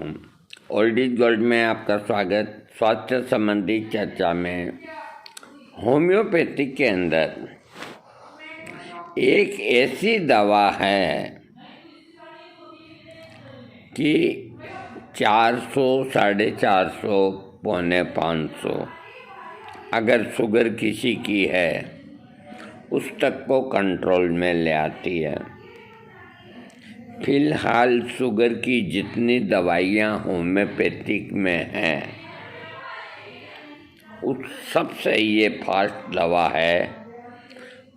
Old is gold में आपका स्वागत। स्वास्थ्य संबंधी चर्चा में होम्योपैथिक के अंदर एक ऐसी दवा है कि 400, 450, पौने 500 अगर शुगर किसी की है उस तक को कंट्रोल में ले आती है। फिलहाल शुगर की जितनी दवाइयाँ होम्योपैथिक में हैं उस सबसे ये फास्ट दवा है।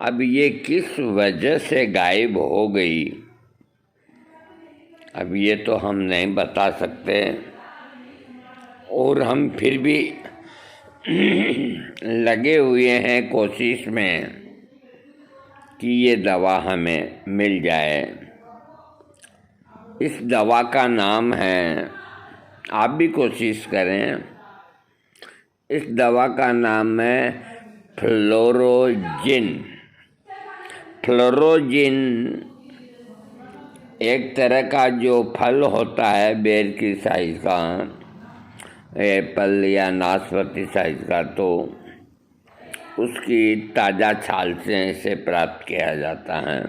अब ये किस वजह से गायब हो गई, अब ये तो हम नहीं बता सकते, और हम फिर भी लगे हुए हैं कोशिश में कि ये दवा हमें मिल जाए। इस दवा का नाम है, आप भी कोशिश करें, इस दवा का नाम है फ्लोरोजिन। फ्लोरोजिन एक तरह का जो फल होता है बेर की साइज का, एप्पल या नाशपाती साइज का, तो उसकी ताज़ा छाल से इसे प्राप्त किया जाता है।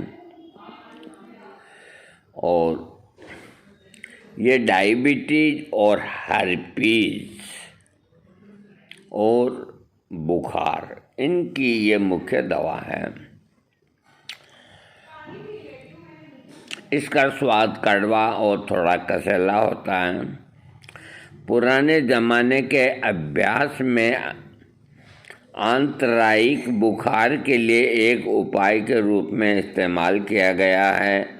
और ये डायबिटीज और हर्पीज और बुखार, इनकी ये मुख्य दवा है। इसका स्वाद कड़वा और थोड़ा कसैला होता है। पुराने ज़माने के अभ्यास में आंतरायिक बुखार के लिए एक उपाय के रूप में इस्तेमाल किया गया है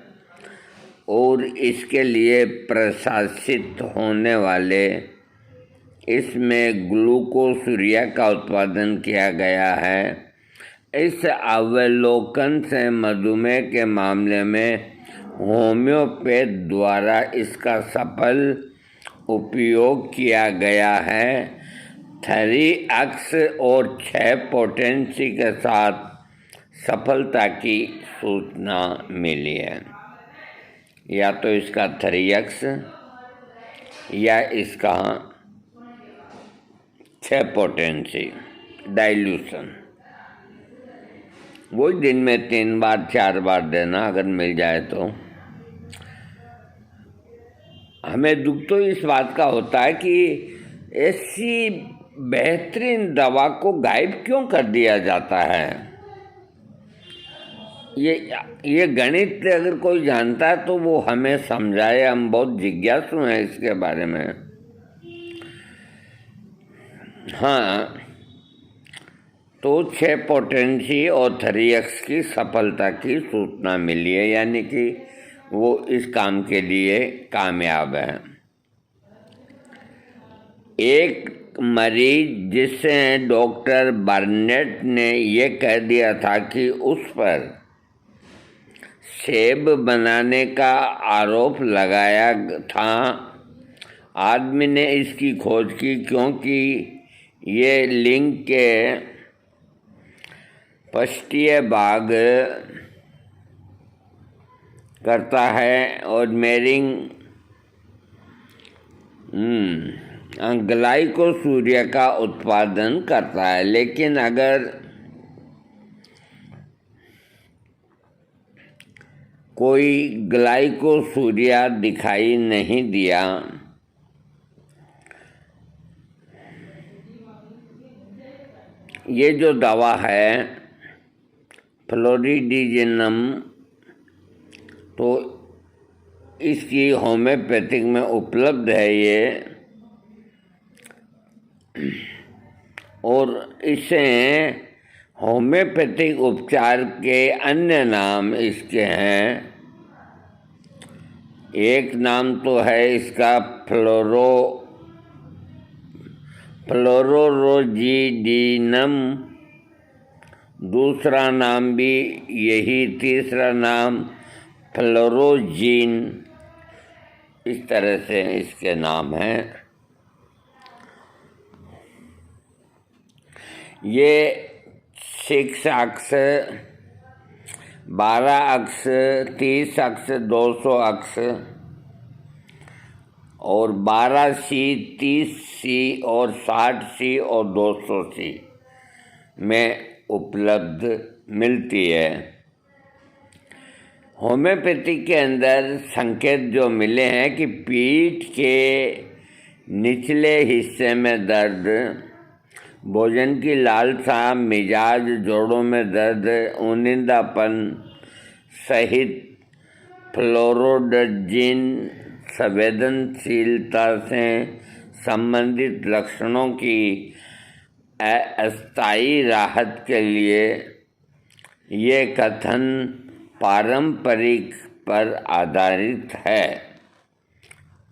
और इसके लिए प्रशासित होने वाले इसमें ग्लूकोसूरिया का उत्पादन किया गया है। इस अवलोकन से मधुमेह के मामले में होम्योपैथ द्वारा इसका सफल उपयोग किया गया है। 3 अक्स और 6 पोटेंसी के साथ सफलता की सूचना मिली है। या तो इसका 3 अक्स या इसका 6 पोटेंसी डाइल्यूशन, वो दिन में 3 बार 4 बार देना अगर मिल जाए तो। हमें दुख तो इस बात का होता है कि ऐसी बेहतरीन दवा को गायब क्यों कर दिया जाता है। ये गणित अगर कोई जानता है तो वो हमें समझाए, हम बहुत जिज्ञासु हैं इसके बारे में। हाँ, तो 6 पोटेंसी और 3 अक्स की सफलता की सूचना मिली है, यानी कि वो इस काम के लिए कामयाब है। एक मरीज जिसे डॉक्टर बर्नेट ने ये कह दिया था कि उस पर सेब बनाने का आरोप लगाया था, आदमी ने इसकी खोज की क्योंकि ये लिंग के पश्चिमी भाग करता है और मेरिंग ग्लाइकोसूरिया का उत्पादन करता है। लेकिन अगर कोई ग्लाइकोसूरिया दिखाई नहीं दिया ये जो दवा है फ्लोरिडिजिनम, तो इसकी होम्योपैथिक में उपलब्ध है ये, और इसे होम्योपैथिक उपचार के अन्य नाम इसके हैं। एक नाम तो है इसका फ्लोरोजिडिनम, दूसरा नाम भी यही, तीसरा नाम फ्लोरोजीन, इस तरह से इसके नाम हैं। ये 6 अक्स, 12 अक्स, 30 अक्स, 200 अक्स और 12C, 30C और 60C और 200C में उपलब्ध मिलती है। होम्योपैथी के अंदर संकेत जो मिले हैं कि पीठ के निचले हिस्से में दर्द, भोजन की लालसा, मिजाज, जोड़ों में दर्द, ऊनिंदापन सहित फ्लोरोडजिन संवेदनशीलता से संबंधित लक्षणों की अस्थायी राहत के लिए ये कथन पारंपरिक पर आधारित है।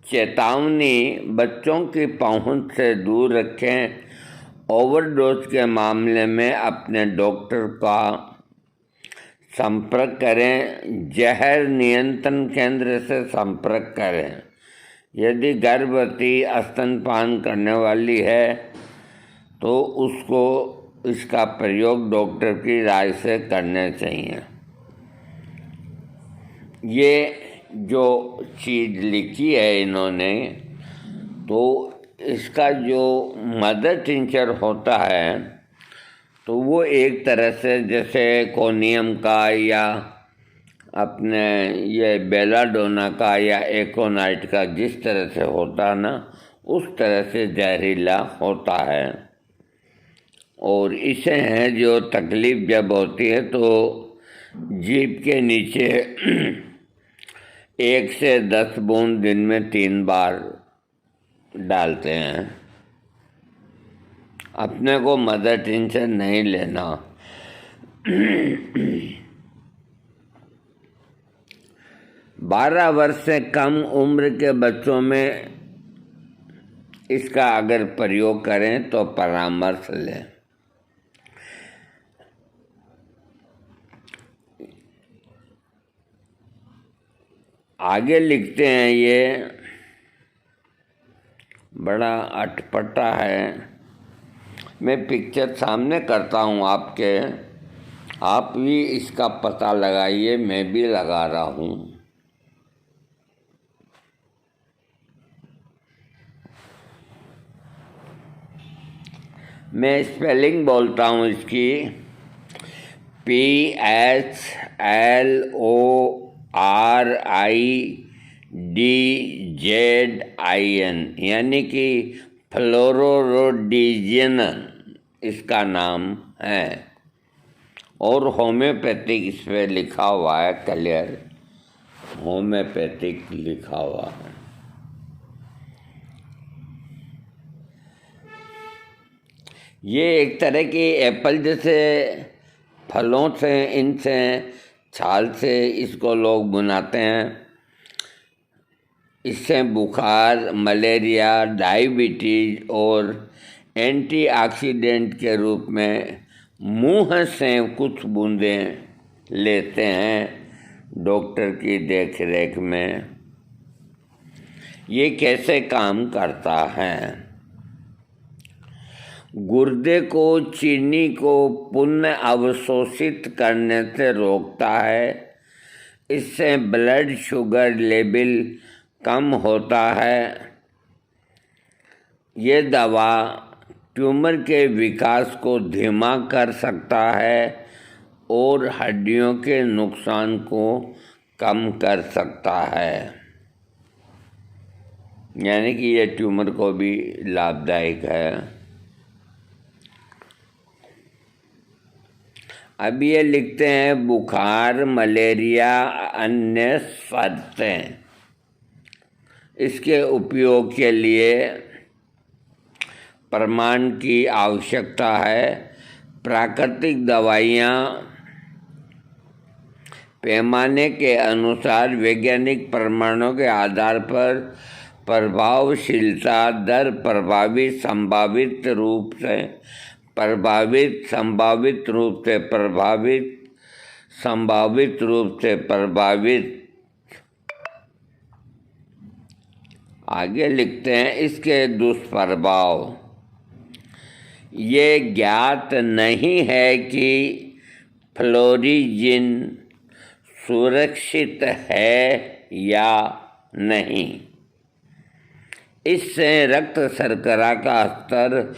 चेतावनी: बच्चों की पहुंच से दूर रखें। ओवरडोज के मामले में अपने डॉक्टर का संपर्क करें। जहर नियंत्रण केंद्र से संपर्क करें। यदि गर्भवती स्तनपान करने वाली है तो उसको इसका प्रयोग डॉक्टर की राय से करने चाहिए। ये जो चीज़ लिखी है इन्होंने, तो इसका जो मदर टिंचर होता है तो वो एक तरह से जैसे कोनियम का या अपने ये बेलाडोना का या एकोनाइट का जिस तरह से होता है ना, उस तरह से जहरीला होता है। और इसे हैं जो तकलीफ़ जब होती है तो जीभ के नीचे 1 से 10 बूंद दिन में 3 बार डालते हैं। अपने को मदर टिंचर नहीं लेना। 12 वर्ष से कम उम्र के बच्चों में इसका अगर प्रयोग करें तो परामर्श लें। आगे लिखते हैं, ये बड़ा अटपटा है। मैं पिक्चर सामने करता हूँ आपके, आप भी इसका पता लगाइए, मैं भी लगा रहा हूँ। मैं स्पेलिंग बोलता हूँ इसकी, PHLORIDZIN, यानी कि फ्लोरोडिजिन इसका नाम है। और होम्योपैथिक इस पर लिखा हुआ है, क्लियर होम्योपैथिक लिखा हुआ है। ये एक तरह की एप्पल जैसे फलों से, इनसे छाल से इसको लोग बनाते हैं। इससे बुखार, मलेरिया, डायबिटीज और एंटीऑक्सीडेंट के रूप में मुंह से कुछ बूंदें लेते हैं डॉक्टर की देखरेख में। ये कैसे काम करता है? गुर्दे को चीनी को पुनः अवशोषित करने से रोकता है। इससे ब्लड शुगर लेवल कम होता है। ये दवा ट्यूमर के विकास को धीमा कर सकता है और हड्डियों के नुकसान को कम कर सकता है। यानी कि ये ट्यूमर को भी लाभदायक है। अब ये लिखते हैं, बुखार, मलेरिया, अन्य शर्तें। इसके उपयोग के लिए प्रमाण की आवश्यकता है। प्राकृतिक दवाइयाँ पैमाने के अनुसार वैज्ञानिक प्रमाणों के आधार पर प्रभावशीलता दर संभावित रूप से प्रभावित। आगे लिखते हैं, इसके दुष्प्रभाव। ये ज्ञात नहीं है कि फ्लोरिजिन सुरक्षित है या नहीं। इससे रक्त शर्करा का स्तर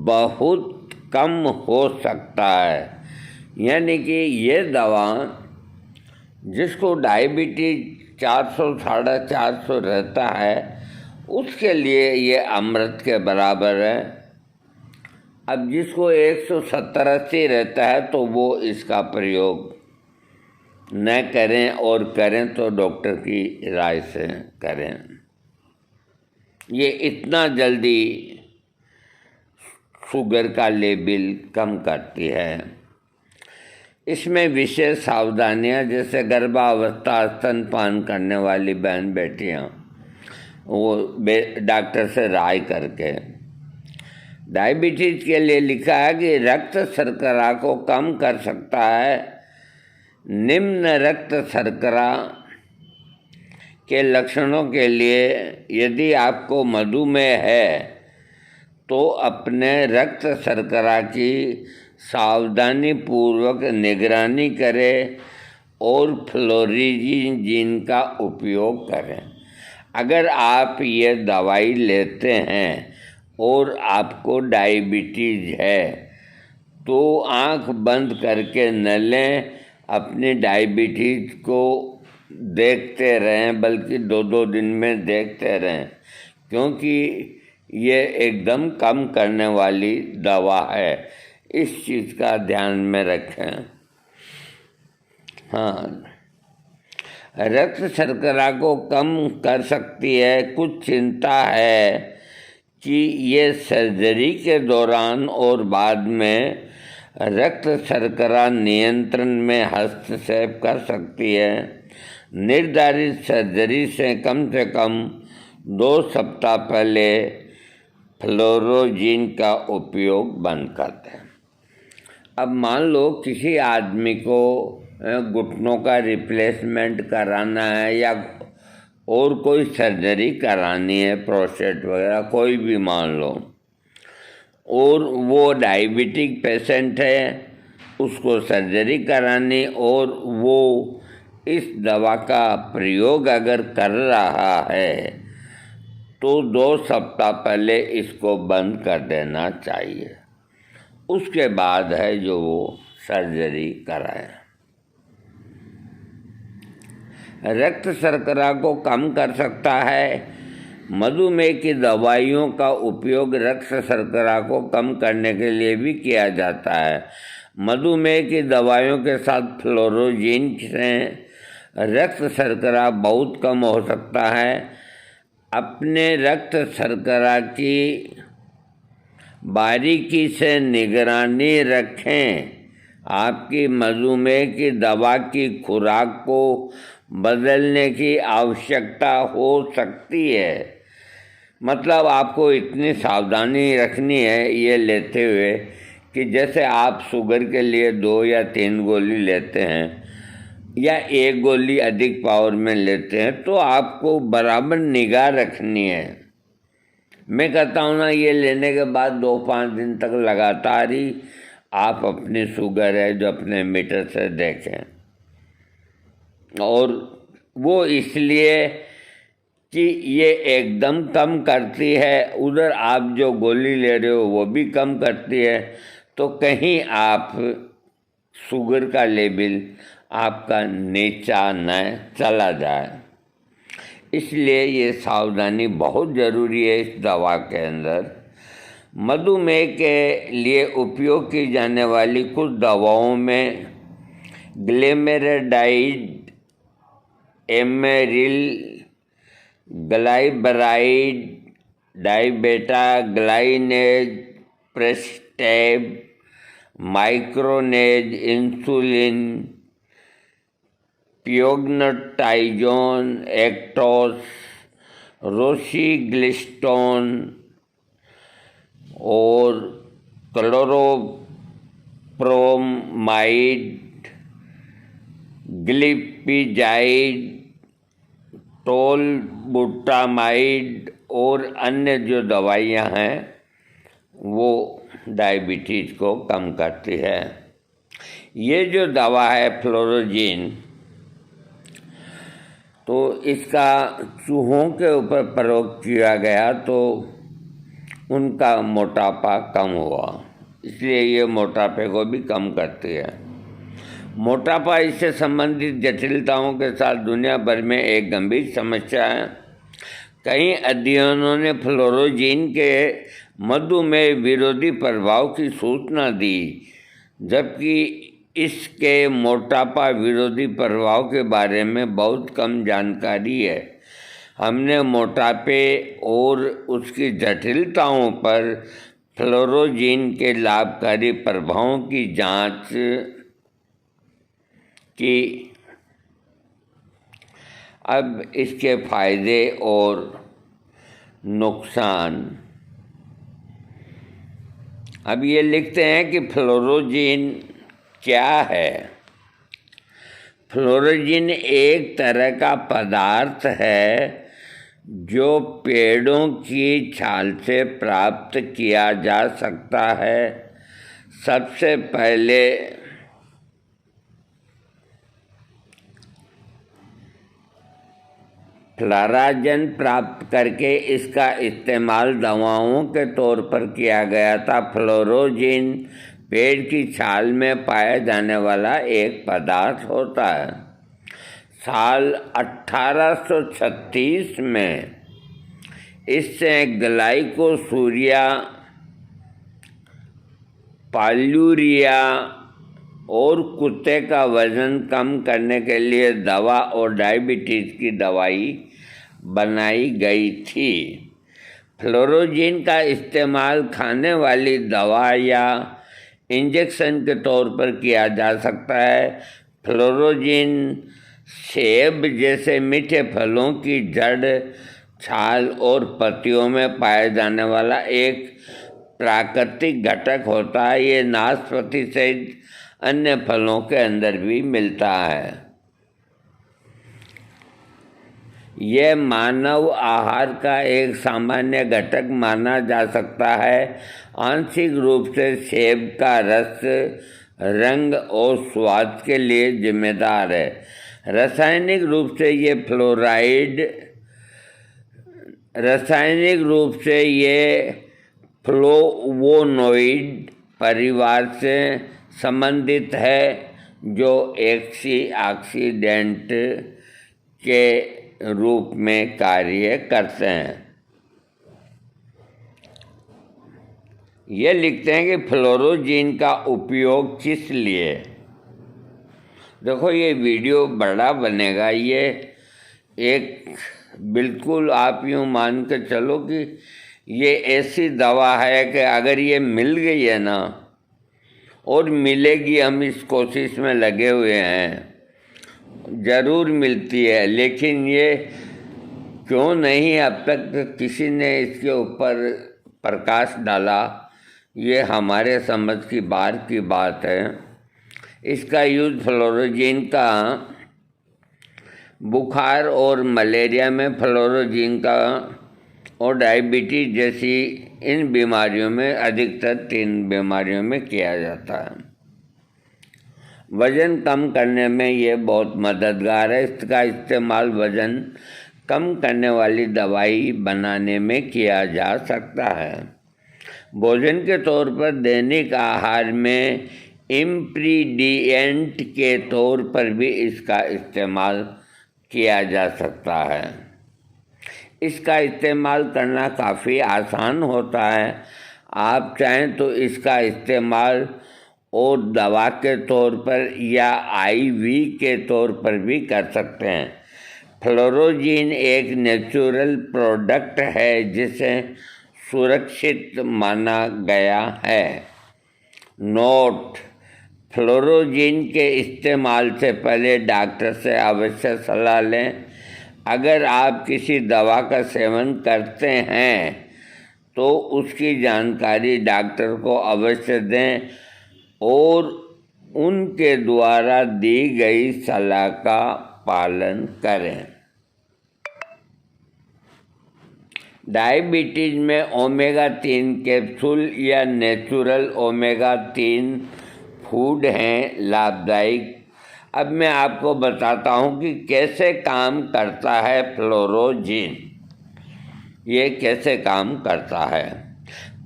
बहुत कम हो सकता है। यानी कि ये दवा जिसको डायबिटीज 400 450 रहता है उसके लिए ये अमृत के बराबर है। अब जिसको 170-80 रहता है तो वो इसका प्रयोग न करें, और करें तो डॉक्टर की राय से करें। ये इतना जल्दी शुगर का लेवल कम करती है। इसमें विशेष सावधानियां, जैसे गर्भावस्था स्तनपान करने वाली बहन बेटियां, वो डॉक्टर से राय करके। डायबिटीज के लिए लिखा है कि रक्त शर्करा को कम कर सकता है। निम्न रक्त शर्करा के लक्षणों के लिए यदि आपको मधुमेह है तो अपने रक्त शर्करा की सावधानी पूर्वक निगरानी करें और फ्लोरिजीन का उपयोग करें। अगर आप ये दवाई लेते हैं और आपको डायबिटीज है तो आंख बंद करके न लें, अपनी डायबिटीज को देखते रहें, बल्कि 2-2 दिन में देखते रहें, क्योंकि ये एकदम कम करने वाली दवा है। इस चीज़ का ध्यान में रखें। हाँ, रक्त शर्करा को कम कर सकती है। कुछ चिंता है कि ये सर्जरी के दौरान और बाद में रक्त शर्करा नियंत्रण में हस्तक्षेप कर सकती है। निर्धारित सर्जरी से कम 2 सप्ताह पहले फ्लोरोजीन का उपयोग बंद कर दें। अब मान लो किसी आदमी को घुटनों का रिप्लेसमेंट कराना है या और कोई सर्जरी करानी है, प्रोस्टेट वगैरह कोई भी मान लो, और वो डायबिटिक पेशेंट है, उसको सर्जरी करानी, और वो इस दवा का प्रयोग अगर कर रहा है तो 2 सप्ताह पहले इसको बंद कर देना चाहिए। उसके बाद है जो वो सर्जरी कराए। रक्त शर्करा को कम कर सकता है। मधुमेह की दवाइयों का उपयोग रक्त शर्करा को कम करने के लिए भी किया जाता है। मधुमेह की दवाइयों के साथ फ्लोरोजीन से रक्त शर्करा बहुत कम हो सकता है। अपने रक्त शर्करा की बारीकी से निगरानी रखें। आपकी मधुमेह की दवा की खुराक को बदलने की आवश्यकता हो सकती है। मतलब आपको इतनी सावधानी रखनी है ये लेते हुए कि जैसे आप शुगर के लिए 2 या 3 गोली लेते हैं या 1 गोली अधिक पावर में लेते हैं, तो आपको बराबर निगाह रखनी है। मैं कहता हूँ ना, ये लेने के बाद 2-5 दिन तक लगातार ही आप अपनी शुगर है जो अपने मीटर से देखें। और वो इसलिए कि ये एकदम कम करती है, उधर आप जो गोली ले रहे हो वो भी कम करती है, तो कहीं आप शुगर का लेवल आपका नीचा न चला जाए। इसलिए ये सावधानी बहुत ज़रूरी है इस दवा के अंदर। मधुमेह के लिए उपयोग की जाने वाली कुछ दवाओं में ग्लिमेराइड, एमेरिल, ग्लाइबराइड, डाइबेटा ग्लाइनेज, प्रेस्टैब, माइक्रोनेज, इंसुलिन, पियोग्नाटाइजोन, एक्टोस, रोसीग्लिस्टोन और क्लोरोप्रोमाइड, ग्लिपिजाइड, टोलबुटामाइड और अन्य जो दवाइयाँ हैं वो डायबिटीज़ को कम करती है। ये जो दवा है फ्लोरोजीन, तो इसका चूहों के ऊपर प्रयोग किया गया तो उनका मोटापा कम हुआ, इसलिए ये मोटापे को भी कम करती है। मोटापा इससे संबंधित जटिलताओं के साथ दुनिया भर में एक गंभीर समस्या है। कई अध्ययनों ने फ्लोरोजीन के मधुमेह विरोधी प्रभाव की सूचना दी, जबकि इसके मोटापा विरोधी प्रभाव के बारे में बहुत कम जानकारी है। हमने मोटापे और उसकी जटिलताओं पर फ्लोरोजीन के लाभकारी प्रभावों की जांच की। अब इसके फायदे और नुकसान। अब ये लिखते हैं कि फ्लोरोजीन क्या है। फ्लोरोजीन एक तरह का पदार्थ है जो पेड़ों की छाल से प्राप्त किया जा सकता है। सबसे पहले फ्लोराजन प्राप्त करके इसका इस्तेमाल दवाओं के तौर पर किया गया था। फ्लोरोजीन पेड़ की छाल में पाया जाने वाला एक पदार्थ होता है। साल 1836 में इससे ग्लाइकोसूरिया, पाल्यूरिया और कुत्ते का वजन कम करने के लिए दवा और डायबिटीज़ की दवाई बनाई गई थी। फ्लोरोजीन का इस्तेमाल खाने वाली दवा या इंजेक्शन के तौर पर किया जा सकता है। फ्लोरोजीन सेब जैसे मीठे फलों की जड़, छाल और पत्तियों में पाया जाने वाला एक प्राकृतिक घटक होता है। ये नाशपाती सहित अन्य फलों के अंदर भी मिलता है। यह मानव आहार का एक सामान्य घटक माना जा सकता है। आंशिक रूप से सेब का रस रंग और स्वाद के लिए जिम्मेदार है। रासायनिक रूप से ये फ्लोवोनोइड परिवार से संबंधित है, जो एंटीऑक्सीडेंट के रूप में कार्य करते हैं। ये लिखते हैं कि फ्लोरोजीन का उपयोग किस लिए। देखो, ये वीडियो बड़ा बनेगा। ये एक बिल्कुल आप यूँ मान के चलो कि ये ऐसी दवा है कि अगर ये मिल गई है ना, और मिलेगी, हम इस कोशिश में लगे हुए हैं, ज़रूर मिलती है। लेकिन ये क्यों नहीं अब तक किसी ने इसके ऊपर प्रकाश डाला, ये हमारे समझ की बाहर की बात है। इसका यूज फ्लोरोजीन का बुखार और मलेरिया में, फ्लोरोजीन का और डायबिटीज जैसी इन बीमारियों में, अधिकतर 3 बीमारियों में किया जाता है। वज़न कम करने में ये बहुत मददगार है। इसका इस्तेमाल वज़न कम करने वाली दवाई बनाने में किया जा सकता है। भोजन के तौर पर दैनिक आहार में इंग्रेडिएंट के तौर पर भी इसका इस्तेमाल किया जा सकता है। इसका इस्तेमाल करना काफ़ी आसान होता है। आप चाहें तो इसका इस्तेमाल और दवा के तौर पर या आईवी के तौर पर भी कर सकते हैं। फ्लोरोजीन एक नेचुरल प्रोडक्ट है जिसे सुरक्षित माना गया है। नोट: फ्लोरोजीन के इस्तेमाल से पहले डॉक्टर से अवश्य सलाह लें। अगर आप किसी दवा का सेवन करते हैं तो उसकी जानकारी डॉक्टर को अवश्य दें और उनके द्वारा दी गई सलाह का पालन करें। डायबिटीज में ओमेगा 3 कैप्सूल या नेचुरल ओमेगा 3 फूड हैं लाभदायक। अब मैं आपको बताता हूँ कि कैसे काम करता है फ्लोरोजीन। ये कैसे काम करता है।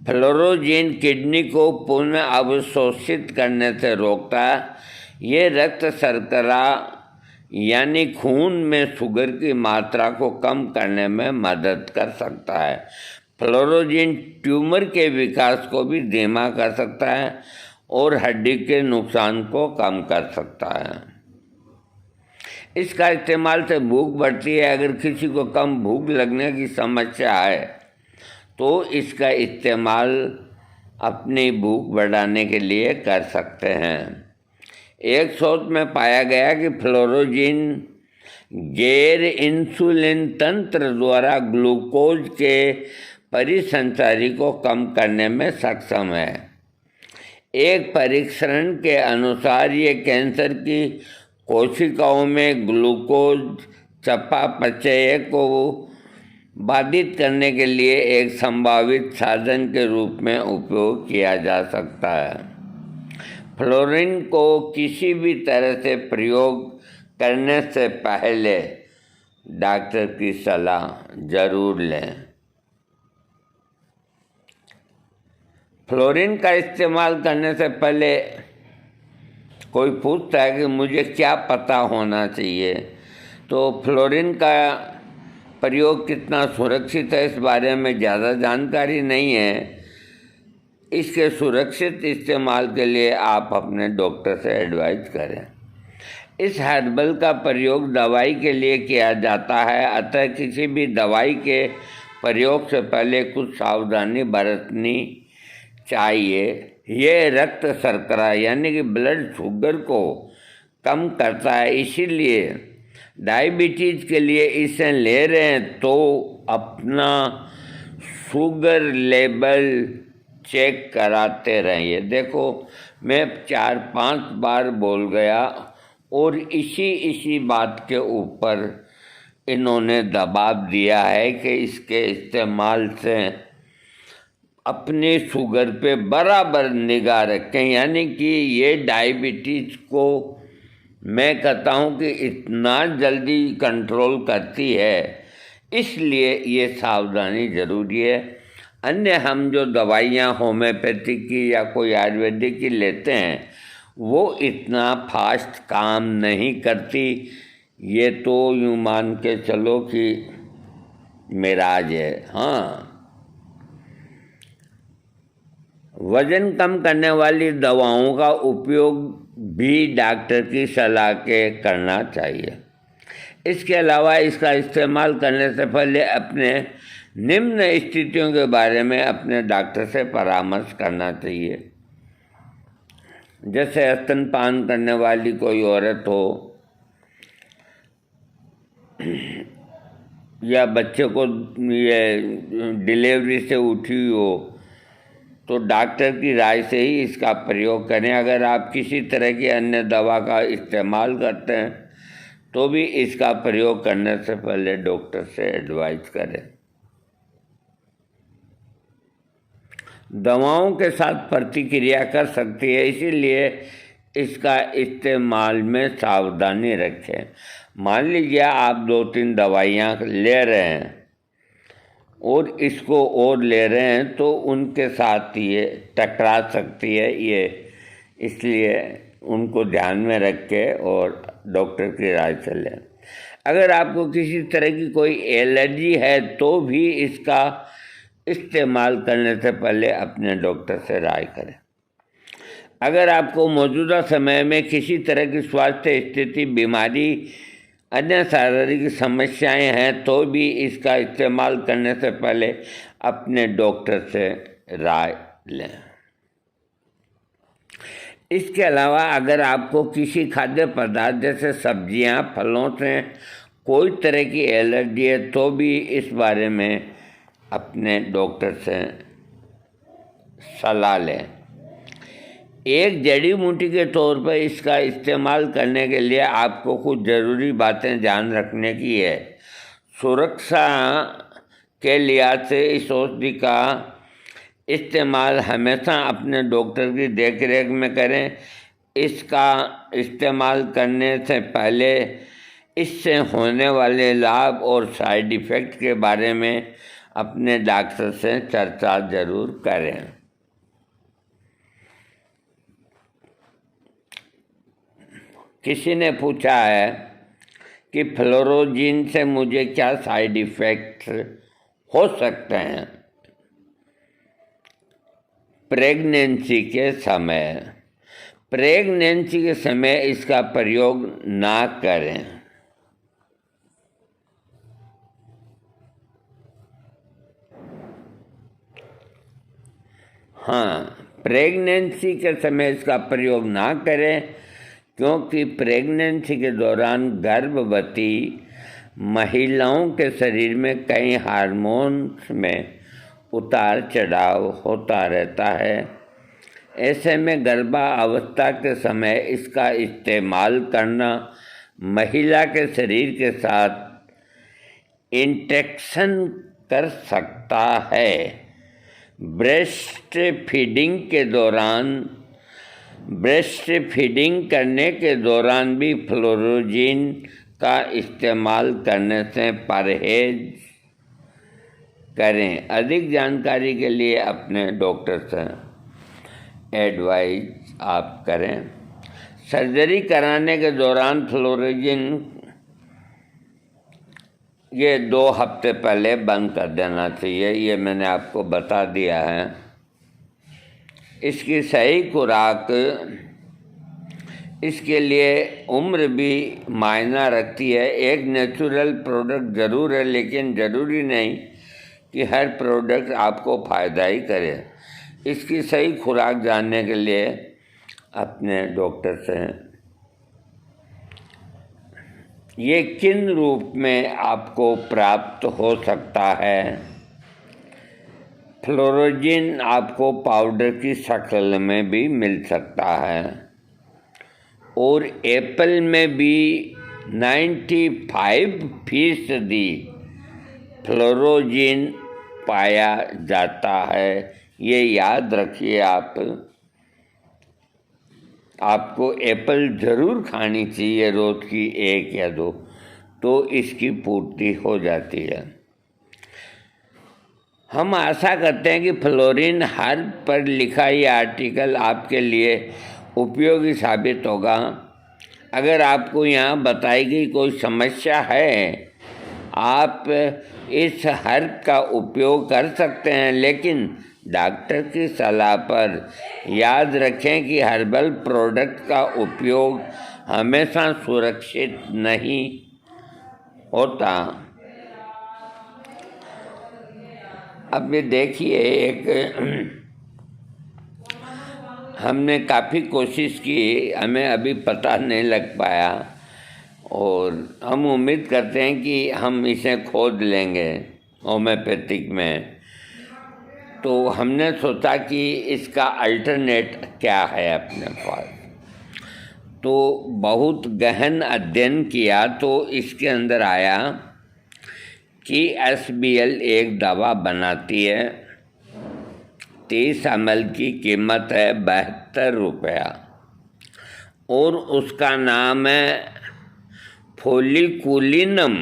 फ्लोरोजीन किडनी को पुनः अवशोषित करने से रोकता है। ये रक्त शर्करा यानी खून में शुगर की मात्रा को कम करने में मदद कर सकता है। फ्लोरोजीन ट्यूमर के विकास को भी धीमा कर सकता है और हड्डी के नुकसान को कम कर सकता है। इसका इस्तेमाल से भूख बढ़ती है। अगर किसी को कम भूख लगने की समस्या है तो इसका इस्तेमाल अपनी भूख बढ़ाने के लिए कर सकते हैं। एक शोध में पाया गया कि फ्लोरोजीन गैर इंसुलिन तंत्र द्वारा ग्लूकोज के परिसंचारी को कम करने में सक्षम है। एक परीक्षण के अनुसार ये कैंसर की कोशिकाओं में ग्लूकोज चयापचय को बाधित करने के लिए एक संभावित साधन के रूप में उपयोग किया जा सकता है। फ्लोरीन को किसी भी तरह से प्रयोग करने से पहले डॉक्टर की सलाह जरूर लें। फ्लोरीन का इस्तेमाल करने से पहले कोई पूछता है कि मुझे क्या पता होना चाहिए, तो फ्लोरीन का प्रयोग कितना सुरक्षित है इस बारे में ज़्यादा जानकारी नहीं है। इसके सुरक्षित इस्तेमाल के लिए आप अपने डॉक्टर से एडवाइस करें। इस हर्बल का प्रयोग दवाई के लिए किया जाता है, अतः किसी भी दवाई के प्रयोग से पहले कुछ सावधानी बरतनी चाहिए। ये रक्त शर्करा यानी कि ब्लड शुगर को कम करता है, इसीलिए डायबिटीज़ के लिए इसे ले रहे हैं तो अपना शुगर लेवल चेक कराते रहिए। देखो मैं 4-5 बार बोल गया और इसी बात के ऊपर इन्होंने दबाव दिया है कि इसके इस्तेमाल से अपने शुगर पे बराबर निगाह रखें। यानी कि ये डायबिटीज़ को मैं कहता हूँ कि इतना जल्दी कंट्रोल करती है, इसलिए ये सावधानी ज़रूरी है। अन्य हम जो दवाइयाँ होम्योपैथिक की या कोई आयुर्वेदिक की लेते हैं वो इतना फास्ट काम नहीं करती। ये तो यूँ मान के चलो कि मिराज है। हाँ, वज़न कम करने वाली दवाओं का उपयोग भी डॉक्टर की सलाह के करना चाहिए। इसके अलावा इसका इस्तेमाल करने से पहले अपने निम्न स्थितियों के बारे में अपने डॉक्टर से परामर्श करना चाहिए। जैसे स्तनपान करने वाली कोई औरत हो या बच्चे को ये डिलीवरी से उठी हुई हो तो डॉक्टर की राय से ही इसका प्रयोग करें। अगर आप किसी तरह की अन्य दवा का इस्तेमाल करते हैं तो भी इसका प्रयोग करने से पहले डॉक्टर से एडवाइस करें। दवाओं के साथ प्रतिक्रिया कर सकती है, इसीलिए इसका इस्तेमाल में सावधानी रखें। मान लीजिए आप 2-3 दवाइयाँ ले रहे हैं और इसको और ले रहे हैं तो उनके साथ ये टकरा सकती है, ये इसलिए उनको ध्यान में रख के और डॉक्टर की राय से लें। अगर आपको किसी तरह की कोई एलर्जी है तो भी इसका इस्तेमाल करने से पहले अपने डॉक्टर से राय करें। अगर आपको मौजूदा समय में किसी तरह की स्वास्थ्य स्थिति, बीमारी, अन्य शारीरिक समस्याएं हैं तो भी इसका इस्तेमाल करने से पहले अपने डॉक्टर से राय लें। इसके अलावा अगर आपको किसी खाद्य पदार्थ जैसे सब्जियां, फलों से कोई तरह की एलर्जी है तो भी इस बारे में अपने डॉक्टर से सलाह लें। एक जड़ी बूटी के तौर पर इसका इस्तेमाल करने के लिए आपको कुछ ज़रूरी बातें ध्यान रखने की है। सुरक्षा के लिहाज से इस औषधि का इस्तेमाल हमेशा अपने डॉक्टर की देखरेख में करें। इसका इस्तेमाल करने से पहले इससे होने वाले लाभ और साइड इफ़ेक्ट के बारे में अपने डॉक्टर से चर्चा ज़रूर करें। किसी ने पूछा है कि फ्लोरोजिन से मुझे क्या साइड इफ़ेक्ट हो सकते हैं प्रेगनेंसी के समय इसका प्रयोग ना करें। हाँ, प्रेगनेंसी के समय इसका प्रयोग ना करें, क्योंकि प्रेगनेंसी के दौरान गर्भवती महिलाओं के शरीर में कई हार्मोन्स में उतार चढ़ाव होता रहता है। ऐसे में गर्भावस्था के समय इसका इस्तेमाल करना महिला के शरीर के साथ इंटरेक्शन कर सकता है। ब्रेस्ट फीडिंग करने के दौरान भी फ्लोरोजिन का इस्तेमाल करने से परहेज करें। अधिक जानकारी के लिए अपने डॉक्टर से एडवाइस आप करें। सर्जरी कराने के दौरान फ्लोरोजिन ये 2 हफ्ते पहले बंद कर देना चाहिए, ये मैंने आपको बता दिया है। इसकी सही खुराक, इसके लिए उम्र भी मायना रखती है। एक नेचुरल प्रोडक्ट ज़रूर है, लेकिन ज़रूरी नहीं कि हर प्रोडक्ट आपको फ़ायदा ही करे। इसकी सही खुराक जानने के लिए अपने डॉक्टर से ये किन रूप में आपको प्राप्त हो सकता है। फ्लोरोजिन आपको पाउडर की शक्ल में भी मिल सकता है और एप्पल में भी 95% फ्लोरोजिन पाया जाता है। ये याद रखिए, आपको एप्पल ज़रूर खानी चाहिए, रोज़ की 1 या 2, तो इसकी पूर्ति हो जाती है। हम आशा करते हैं कि फ्लोरीन हर पर लिखा ये आर्टिकल आपके लिए उपयोगी साबित होगा। अगर आपको यहाँ बताई गई कोई समस्या है, आप इस हर्ब का उपयोग कर सकते हैं, लेकिन डॉक्टर की सलाह पर। याद रखें कि हर्बल प्रोडक्ट का उपयोग हमेशा सुरक्षित नहीं होता। अब ये देखिए, हमने काफ़ी कोशिश की, हमें अभी पता नहीं लग पाया और हम उम्मीद करते हैं कि हम इसे खोज लेंगे होम्योपैथिक में। तो हमने सोचा कि इसका अल्टरनेट क्या है अपने पास। तो बहुत गहन अध्ययन किया तो इसके अंदर आया कि SBL एक दवा बनाती है। 30 ml की कीमत है 72 रुपया और उसका नाम है फोलिकुलिनम।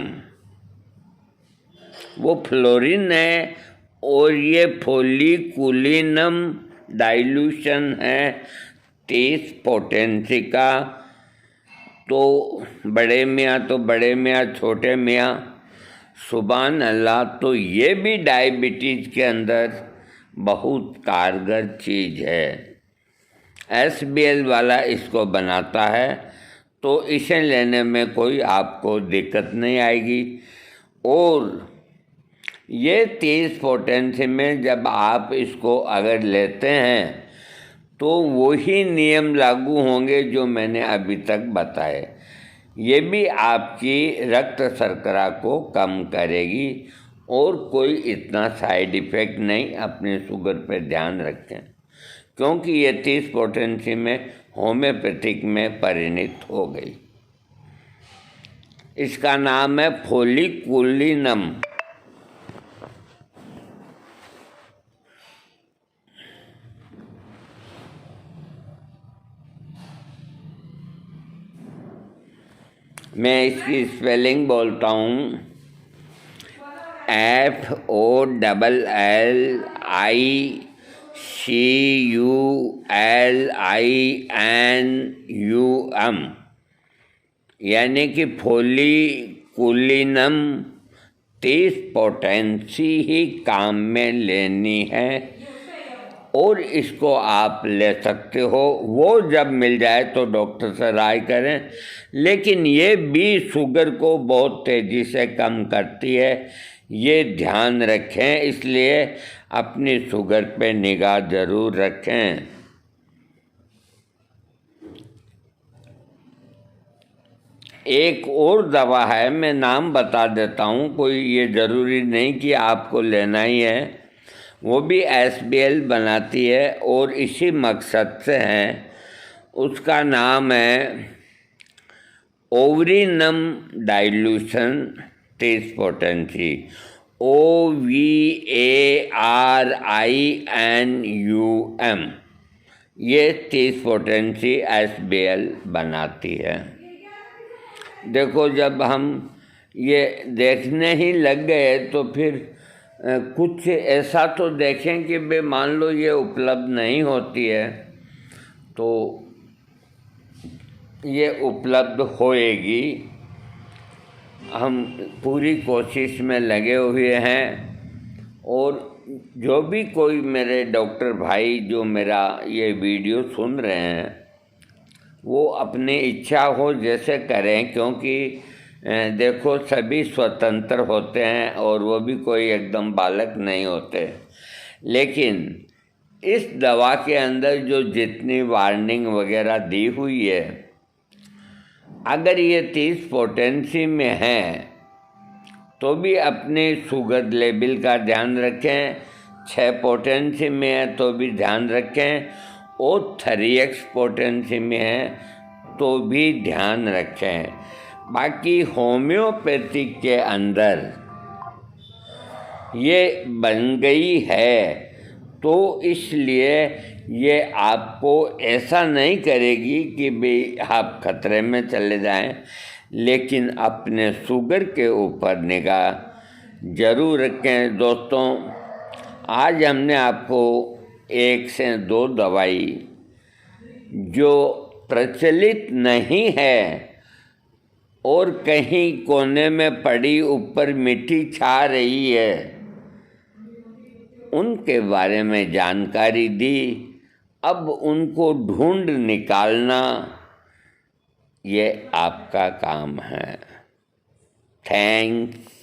वो फ्लोरीन है और ये फोलिकुलिनम डाइल्यूशन है 30 पोटेंसी का। तो बड़े मियाँ छोटे मियाँ, सुभान अल्लाह। तो ये भी डायबिटीज़ के अंदर बहुत कारगर चीज़ है। SBL वाला इसको बनाता है, तो इसे लेने में कोई आपको दिक्कत नहीं आएगी। और ये 30 पोटेंसी में जब आप इसको अगर लेते हैं तो वही नियम लागू होंगे जो मैंने अभी तक बताए। ये भी आपकी रक्त शर्करा को कम करेगी और कोई इतना साइड इफ़ेक्ट नहीं। अपने शुगर पे ध्यान रखें, क्योंकि ये 30 पोटेंसी में होम्योपैथिक में परिणत हो गई। इसका नाम है फोलिकुलिनम। मैं इसकी स्पेलिंग बोलता हूँ, FOLLICULINUM, यानी कि फोलिकुलिनम 30 पोटेंसी ही काम में लेनी है और इसको आप ले सकते हो। वो जब मिल जाए तो डॉक्टर से राय करें, लेकिन ये भी शुगर को बहुत तेज़ी से कम करती है, ये ध्यान रखें। इसलिए अपनी शुगर पे निगाह ज़रूर रखें। एक और दवा है, मैं नाम बता देता हूँ, कोई ये ज़रूरी नहीं कि आपको लेना ही है। वो भी SBL बनाती है और इसी मकसद से है। उसका नाम है ओवरीनम डाइल्यूशन 30 पोटेंसी, OVARINUM। ये 30 पोटेंसी SBL बनाती है। देखो, जब हम ये देखने ही लग गए तो फिर कुछ ऐसा तो देखें कि भाई मान लो ये उपलब्ध नहीं होती है तो ये उपलब्ध होएगी। हम पूरी कोशिश में लगे हुए हैं और जो भी कोई मेरे डॉक्टर भाई जो मेरा ये वीडियो सुन रहे हैं वो अपनी इच्छा हो जैसे करें, क्योंकि देखो सभी स्वतंत्र होते हैं और वो भी कोई एकदम बालक नहीं होते। लेकिन इस दवा के अंदर जो जितनी वार्निंग वगैरह दी हुई है, अगर ये 30 पोटेंसी में है तो भी अपने शुगर लेवल का ध्यान रखें, 6 पोटेंसी में है तो भी ध्यान रखें, और 3x पोटेंसी में है तो भी ध्यान रखें। बाकी होम्योपैथिक के अंदर ये बन गई है तो इसलिए ये आपको ऐसा नहीं करेगी कि भाई आप खतरे में चले जाएं, लेकिन अपने शुगर के ऊपर निगाह ज़रूर रखें। दोस्तों, आज हमने आपको 1 से 2 दवाई जो प्रचलित नहीं है और कहीं कोने में पड़ी ऊपर मिट्टी छा रही है, उनके बारे में जानकारी दी। अब उनको ढूंढ निकालना ये आपका काम है। थैंक्स।